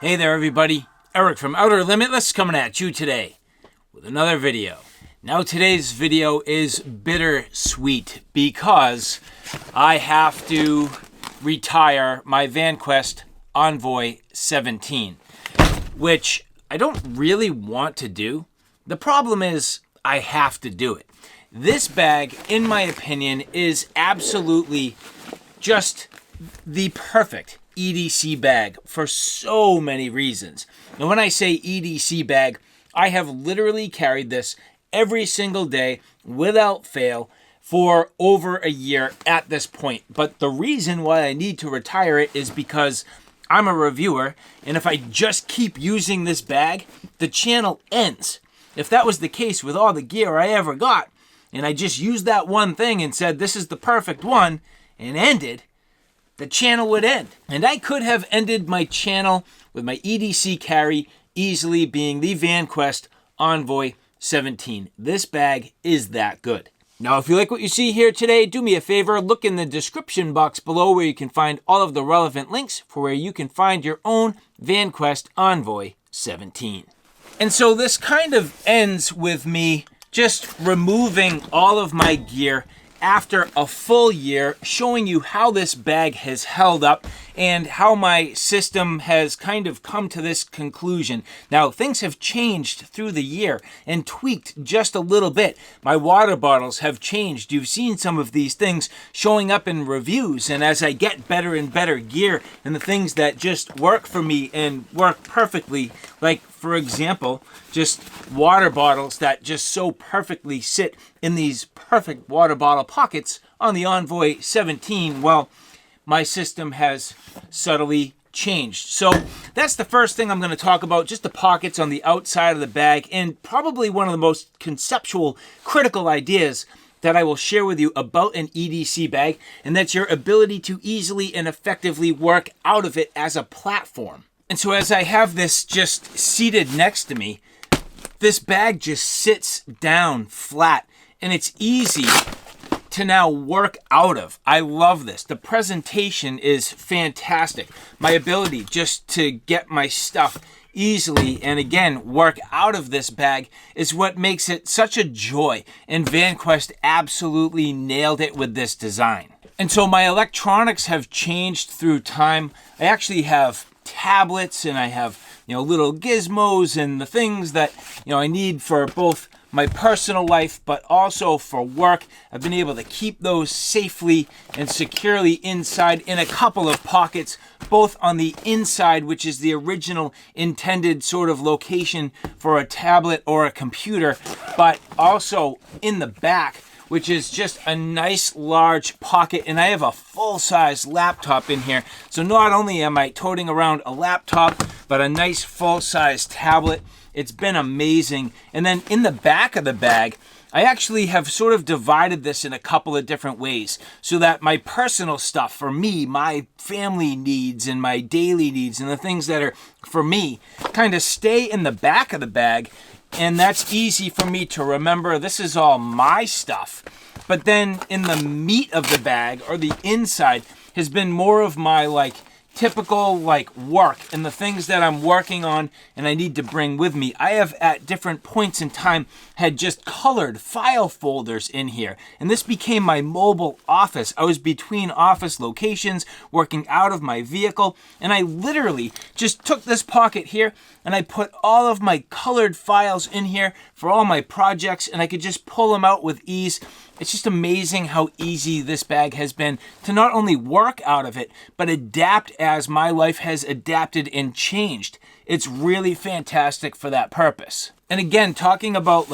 Hey there everybody, Eric from Outer Limitless coming at you today with another video. Now today's video is bittersweet because I have to retire my Vanquest Envoy 17, which I don't really want to do. The problem is I have to do it. This bag, in my opinion, is absolutely just the perfect EDC bag for so many reasons. And when I say EDC bag, I have literally carried this every single day without fail for over a year at this point. But the reason why I need to retire it is because I'm a reviewer, and if I just keep using this bag, the channel ends. If that was the case with all the gear I ever got, and I just used that one thing and said this is the perfect one and ended, the channel would end. And I could have ended my channel with my EDC carry easily being the Vanquest Envoy 17. This bag is that good. Now, if you like what you see here today, do me a favor, look in the description box below where you can find all of the relevant links for where you can find your own Vanquest Envoy 17. And so this kind of ends with me just removing all of my gear after a full year, showing you how this bag has held up and how my system has kind of come to this conclusion. Now, things have changed through the year and tweaked just a little bit. My water bottles have changed. You've seen some of these things showing up in reviews, and as I get better and better gear and the things that just work for me and work perfectly, like for example, just water bottles that just so perfectly sit in these perfect water bottle pockets on the Envoy 17, well, my system has subtly changed. So that's the first thing I'm going to talk about, just the pockets on the outside of the bag, and probably one of the most conceptual, critical ideas that I will share with you about an EDC bag, and that's your ability to easily and effectively work out of it as a platform. And so as I have this just seated next to me, this bag just sits down flat, and it's easy to now work out of. I love this. The presentation is fantastic. My ability just to get my stuff easily and again work out of this bag is what makes it such a joy, and Vanquest absolutely nailed it with this design. And so my electronics have changed through time. I actually have tablets, and I have little gizmos and the things that I need for both my personal life but also for work. I've been able to keep those safely and securely inside in a couple of pockets, both on the inside, which is the original intended sort of location for a tablet or a computer, but also in the back, which is just a nice large pocket. And I have a full-size laptop in here. So not only am I toting around a laptop, but a nice full-size tablet. It's been amazing. And then in the back of the bag, I actually have sort of divided this in a couple of different ways so that my personal stuff for me, my family needs and my daily needs and the things that are for me kind of stay in the back of the bag. And that's easy for me to remember. This is all my stuff. But then in the meat of the bag, or the inside, has been more of my typical work and the things that I'm working on and I need to bring with me. I have at different points in time had just colored file folders in here, and this became my mobile office. I was between office locations working out of my vehicle, and I literally just took this pocket here and I put all of my colored files in here for all my projects, and I could just pull them out with ease. It's just amazing how easy this bag has been to not only work out of it, but adapt as my life has adapted and changed. It's really fantastic for that purpose. And again, talking about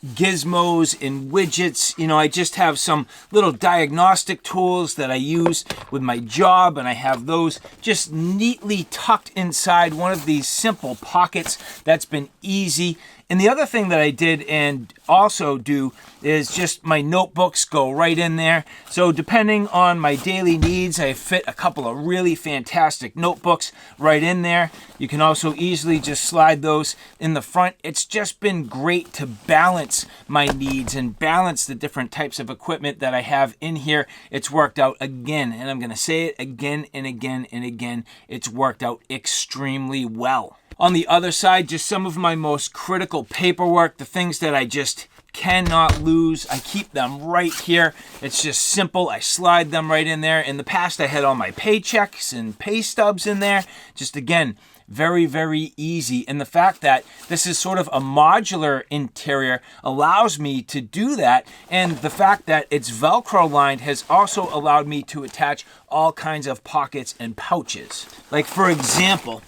gizmos and widgets, I just have some little diagnostic tools that I use with my job, and I have those just neatly tucked inside one of these simple pockets. That's been easy. And the other thing that I did and also do is just my notebooks go right in there. So depending on my daily needs, I fit a couple of really fantastic notebooks right in there. You can also easily just slide those in the front. It's just been great to balance my needs and balance the different types of equipment that I have in here. It's worked out again, and I'm going to say it again and again and again. It's worked out extremely well. On the other side, just some of my most critical paperwork, the things that I just cannot lose. I keep them right here. It's just simple. I slide them right in there. In the past, I had all my paychecks and pay stubs in there. Just again, very, very easy. And the fact that this is sort of a modular interior allows me to do that. And the fact that it's Velcro lined has also allowed me to attach all kinds of pockets and pouches. Like for example,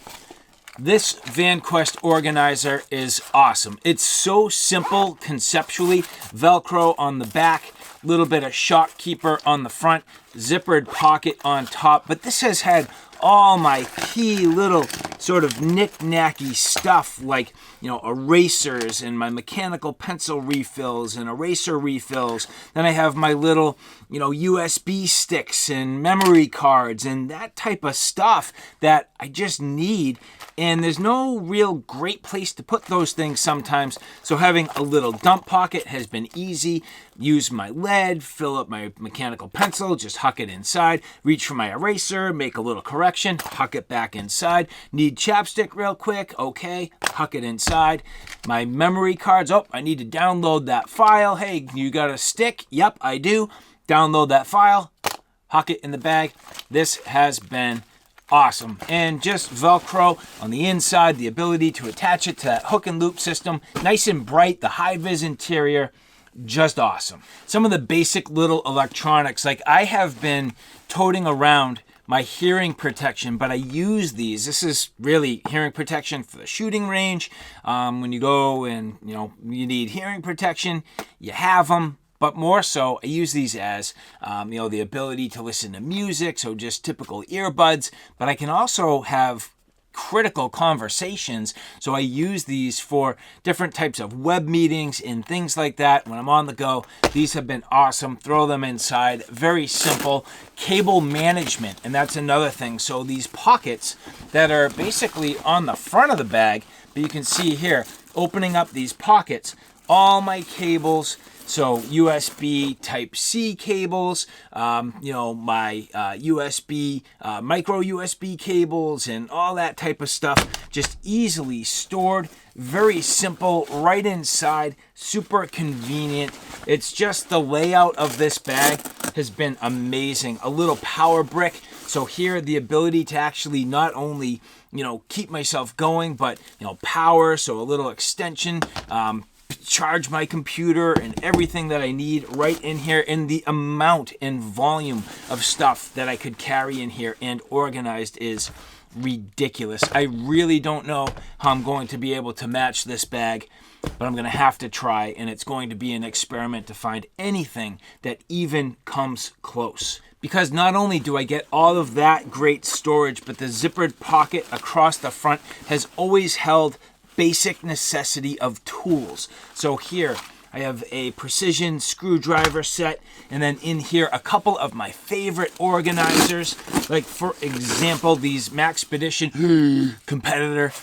this Vanquest organizer is awesome. It's so simple conceptually. Velcro on the back, little bit of shock keeper on the front, zippered pocket on top. But this has had all my key little sort of knick-knacky stuff like, you know, erasers and my mechanical pencil refills and eraser refills. Then I have my little, you know, USB sticks and memory cards and that type of stuff that I just need. And there's no real great place to put those things sometimes. So having a little dump pocket has been easy. Use my lead, fill up my mechanical pencil, just huck it inside, reach for my eraser, make a little correction, huck it back inside. Need chapstick real quick, okay, huck it inside. My memory cards, oh, I need to download that file. Hey, you got a stick? Yep, I do. Download that file, huck it in the bag. This has been awesome. And just Velcro on the inside, the ability to attach it to that hook and loop system, nice and bright, the high-vis interior, just awesome. Some of the basic little electronics, like I have been toting around my hearing protection, but I use these. This is really hearing protection for the shooting range. When you go and, you know, you need hearing protection, you have them. But more so, I use these as, you know, the ability to listen to music, so just typical earbuds. But I can also have critical conversations, so I use these for different types of web meetings and things like that. When I'm on the go, these have been awesome. Throw them inside. Very simple. Cable management, and that's another thing. So these pockets that are basically on the front of the bag, but you can see here, opening up these pockets, all my cables. So USB Type-C cables, you know, my USB, micro USB cables and all that type of stuff, just easily stored, very simple, right inside, super convenient. It's just the layout of this bag has been amazing. A little power brick. So here, the ability to actually not only, you know, keep myself going, but, you know, power, so a little extension, charge my computer and everything that I need right in here, and the amount and volume of stuff that I could carry in here and organized is ridiculous. I really don't know how I'm going to be able to match this bag, but I'm going to have to try, and it's going to be an experiment to find anything that even comes close. Because not only do I get all of that great storage, but the zippered pocket across the front has always held basic necessity of tools. So here I have a precision screwdriver set, and then in here a couple of my favorite organizers, like for example these Maxpedition competitor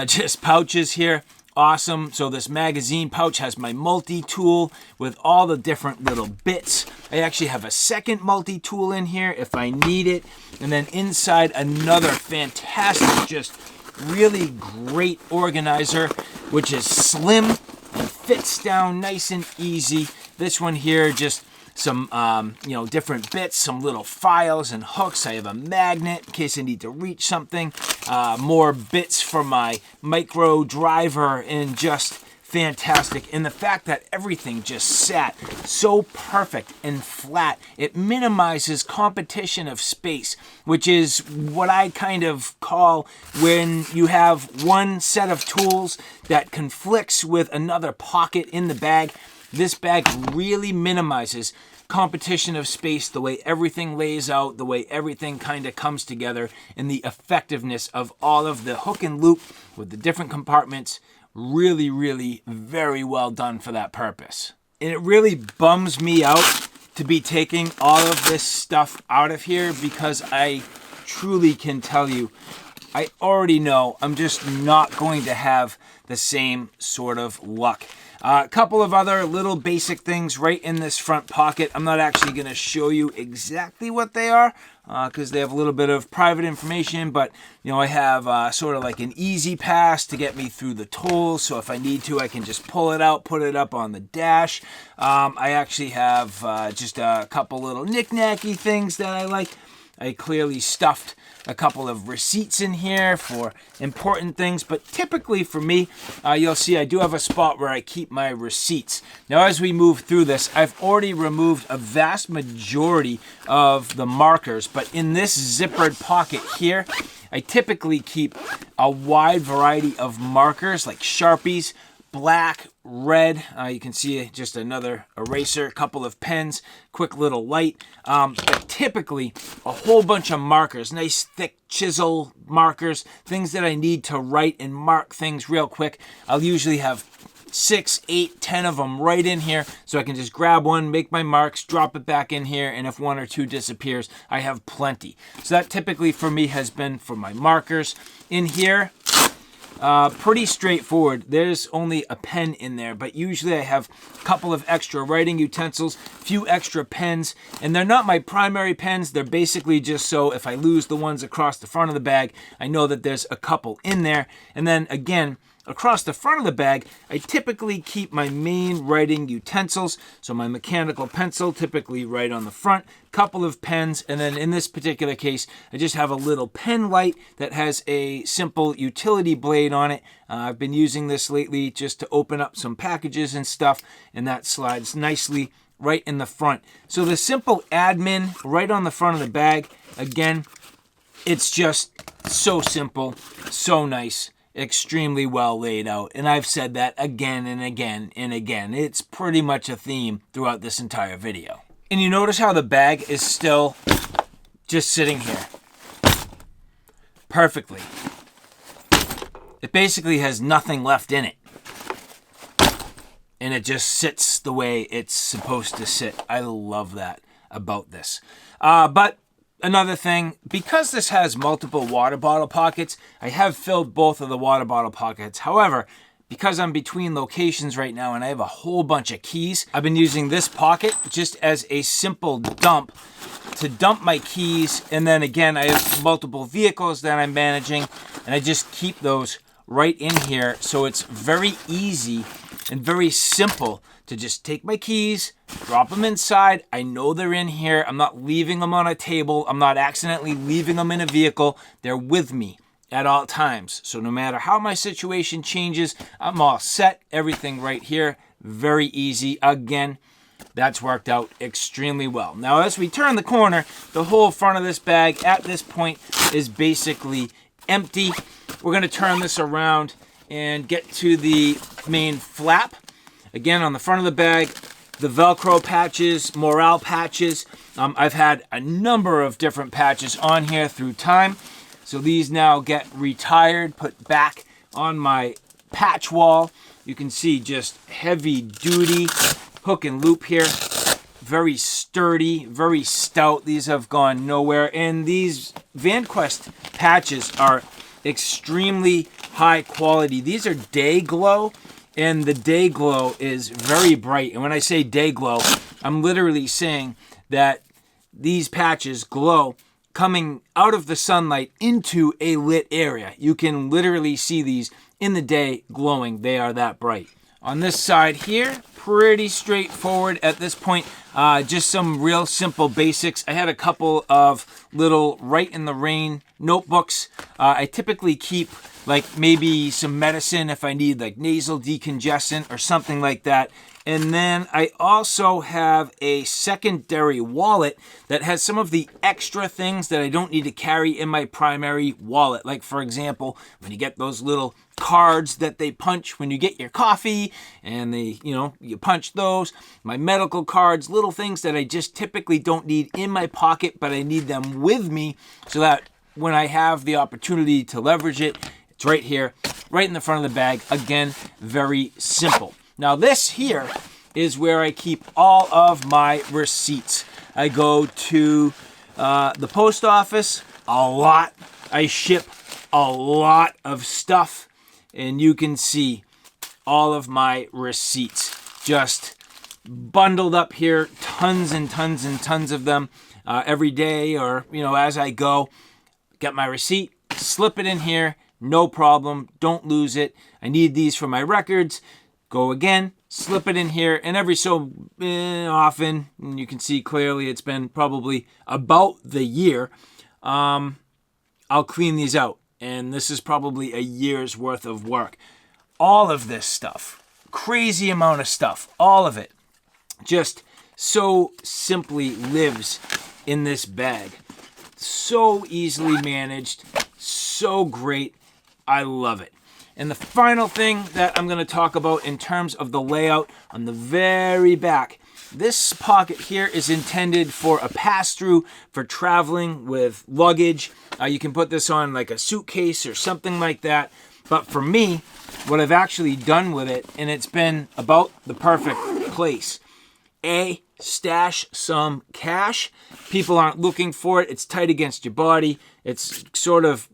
just pouches here. Awesome. So this magazine pouch has my multi-tool with all the different little bits. I actually have a second multi-tool in here if I need it, and then inside another fantastic, just really great organizer, which is slim and fits down nice and easy. This one here, just some you know, different bits, some little files and hooks. I have a magnet in case I need to reach something, more bits for my micro driver, and just fantastic. And the fact that everything just sat so perfect and flat, it minimizes competition of space, which is what I kind of call when you have one set of tools that conflicts with another pocket in the bag. This bag really minimizes competition of space, the way everything lays out, the way everything kind of comes together, and the effectiveness of all of the hook and loop with the different compartments really, really very well done for that purpose. And it really bums me out to be taking all of this stuff out of here, because I truly can tell you, I already know I'm just not going to have the same sort of luck. A couple of other little basic things right in this front pocket. I'm not actually going to show you exactly what they are because they have a little bit of private information, but you know, I have sort of like an easy pass to get me through the tolls, so if I need to, I can just pull it out, put it up on the dash. I actually have just a couple little knick-knacky things that I like. I clearly stuffed a couple of receipts in here for important things, but typically for me, you'll see I do have a spot where I keep my receipts. Now, as we move through this, I've already removed a vast majority of the markers, but in this zippered pocket here, I typically keep a wide variety of markers like Sharpies, black, red, you can see just another eraser, a couple of pens, quick little light, but typically a whole bunch of markers, nice thick chisel markers, things that I need to write and mark things real quick. I'll usually have 6, 8, 10 of them right in here, so I can just grab one, make my marks, drop it back in here, and if one or two disappears, I have plenty. So that typically for me has been for my markers. In here, pretty straightforward. There's only a pen in there, but usually I have a couple of extra writing utensils, few extra pens, and they're not my primary pens. They're basically just so if I lose the ones across the front of the bag, I know that there's a couple in there. And then again, across the front of the bag, I typically keep my main writing utensils. So my mechanical pencil, typically right on the front, couple of pens, and then in this particular case, I just have a little pen light that has a simple utility blade on it. I've been using this lately just to open up some packages and stuff, and that slides nicely right in the front. So the simple admin right on the front of the bag, again, it's just so simple, so nice. Extremely well laid out, and I've said that again and again and again. It's pretty much a theme throughout this entire video. And you notice how the bag is still just sitting here perfectly. It basically has nothing left in it, and it just sits the way it's supposed to sit. I love that about this. But another thing, because this has multiple water bottle pockets, I have filled both of the water bottle pockets. However, because I'm between locations right now and I have a whole bunch of keys, I've been using this pocket just as a simple dump to dump my keys. And then again, I have multiple vehicles that I'm managing, and I just keep those right in here. So it's very easy and very simple to just take my keys, drop them inside. I know they're in here. I'm not leaving them on a table. I'm not accidentally leaving them in a vehicle. They're with me at all times. So no matter how my situation changes, I'm all set. Everything right here, very easy. Again, that's worked out extremely well. Now, as we turn the corner, the whole front of this bag at this point is basically empty. We're going to turn this around and get to the main flap. Again, on the front of the bag, the Velcro patches, morale patches. I've had a number of different patches on here through time. So these now get retired, put back on my patch wall. You can see just heavy duty hook and loop here. Very sturdy, very stout. These have gone nowhere. And these Vanquest patches are extremely high quality. These are day glow. And the day glow is very bright. And when I say day glow, I'm literally saying that these patches glow coming out of the sunlight into a lit area. You can literally see these in the day glowing. They are that bright. On this side here, pretty straightforward at this point. Just some real simple basics. I had a couple of little Write in the Rain notebooks. I typically keep like maybe some medicine if I need like nasal decongestant or something like that. And then I also have a secondary wallet that has some of the extra things that I don't need to carry in my primary wallet. Like, for example, when you get those little cards that they punch when you get your coffee, and you punch those. My medical cards, little things that I just typically don't need in my pocket, but I need them with me so that when I have the opportunity to leverage it, it's right here. right in the front of the bag. Again, very simple. Now this here is where I keep all of my receipts. I go to the post office a lot. I ship a lot of stuff, and you can see all of my receipts just bundled up here, tons and tons and tons of them every day, or as I go. Get my receipt, slip it in here, no problem, don't lose it. I need these for my records. Go again, slip it in here, and every so often, and you can see clearly it's been probably about the year, I'll clean these out. And this is probably a year's worth of work. All of this stuff, crazy amount of stuff, all of it, just so simply lives in this bag. So easily managed, so great. I love it. And the final thing that I'm going to talk about in terms of the layout on the very back, this pocket here is intended for a pass-through for traveling with luggage. You can put this on like a suitcase or something like that. But for me, what I've actually done with it, and it's been about the perfect place. A, stash some cash. People aren't looking for it. It's tight against your body. It's sort of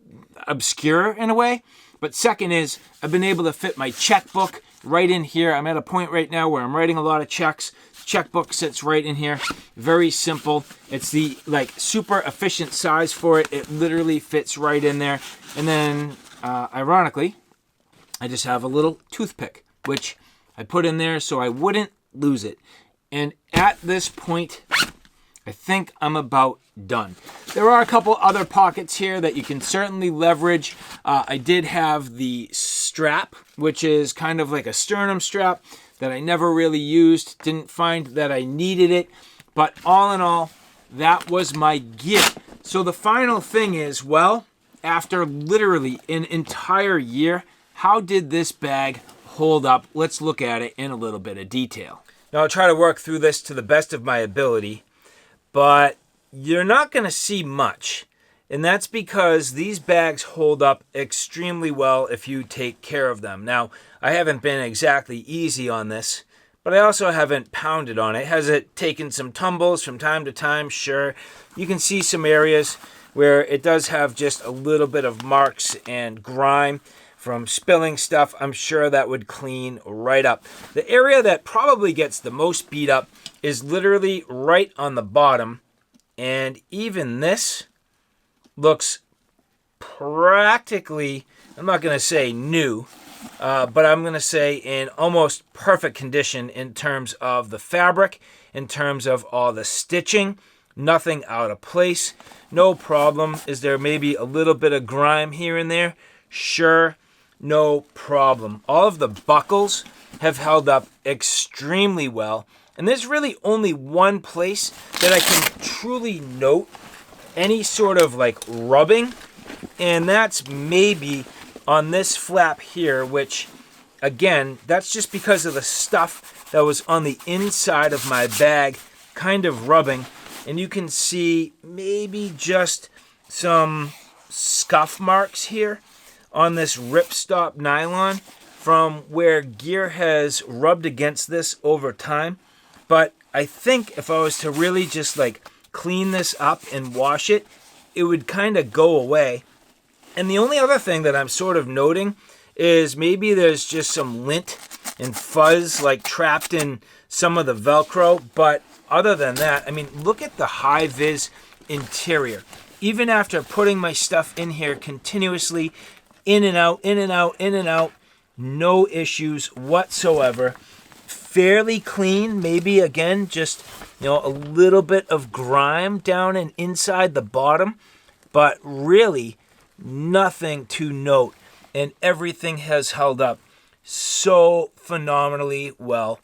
obscure in a way. But second is, I've been able to fit my checkbook right in here. I'm at a point right now where I'm writing a lot of checks. Checkbook sits right in here. Very simple. It's the super efficient size for it. It literally fits right in there. And then, ironically, I just have a little toothpick, which I put in there so I wouldn't lose it. And at this point, I think I'm about done. There are a couple other pockets here that you can certainly leverage. I did have the strap, which is kind of like a sternum strap that I never really used. Didn't find that I needed it. But all in all, that was my gear. So the final thing is, well, after literally an entire year, how did this bag hold up? Let's look at it in a little bit of detail. Now I'll try to work through this to the best of my ability, but you're not going to see much. And that's because these bags hold up extremely well if you take care of them. Now, I haven't been exactly easy on this, but I also haven't pounded on it. Has it taken some tumbles from time to time? Sure. You can see some areas where it does have just a little bit of marks and grime from spilling stuff. I'm sure that would clean right up. The area that probably gets the most beat up is literally right on the bottom. And even this looks practically, I'm not going to say new, but I'm going to say in almost perfect condition in terms of the fabric, in terms of all the stitching, nothing out of place, no problem. Is there maybe a little bit of grime here and there? Sure, no problem. All of the buckles have held up extremely well. And there's really only one place that I can truly note any sort of rubbing, and that's maybe on this flap here, which again, that's just because of the stuff that was on the inside of my bag kind of rubbing. And you can see maybe just some scuff marks here on this ripstop nylon from where gear has rubbed against this over time. But I think if I was to really just clean this up and wash it, it would kind of go away. And the only other thing that I'm sort of noting is maybe there's just some lint and fuzz trapped in some of the Velcro. But other than that, I mean, look at the high vis interior. Even after putting my stuff in here continuously, in and out, in and out, in and out, no issues whatsoever. Fairly clean, maybe again, just a little bit of grime down and inside the bottom, but really nothing to note, and everything has held up so phenomenally well.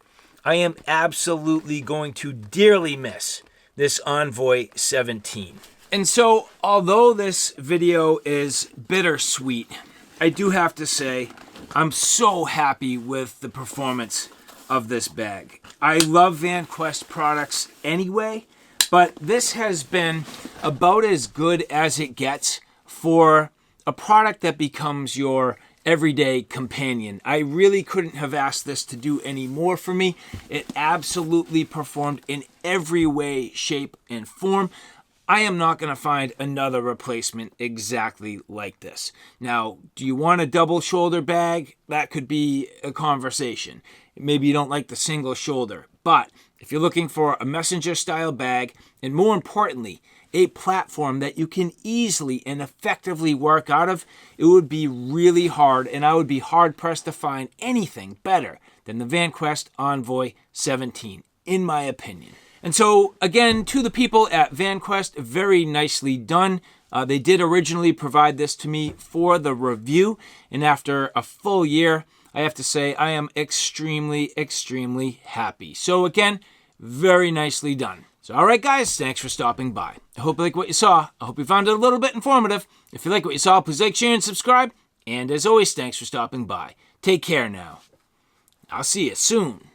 I am absolutely going to dearly miss this Envoy 17. And so, although this video is bittersweet, I do have to say I'm so happy with the performance of this bag. I love Vanquest products anyway, but this has been about as good as it gets for a product that becomes your everyday companion. I really couldn't have asked this to do any more for me. It absolutely performed in every way, shape, and form. I am not going to find another replacement exactly like this. Now, do you want a double shoulder bag? That could be a conversation. Maybe you don't like the single shoulder. But if you're looking for a messenger style bag, and more importantly, a platform that you can easily and effectively work out of, it would be really hard, and I would be hard pressed to find anything better than the Vanquest Envoy 17, in my opinion. And so, again, to the people at Vanquest, very nicely done. They did originally provide this to me for the review, and after a full year, I have to say I am extremely, extremely happy. So again, very nicely done. So all right, guys, thanks for stopping by. I hope you like what you saw. I hope you found it a little bit informative. If you like what you saw, please like, share, and subscribe. And as always, thanks for stopping by. Take care now. I'll see you soon.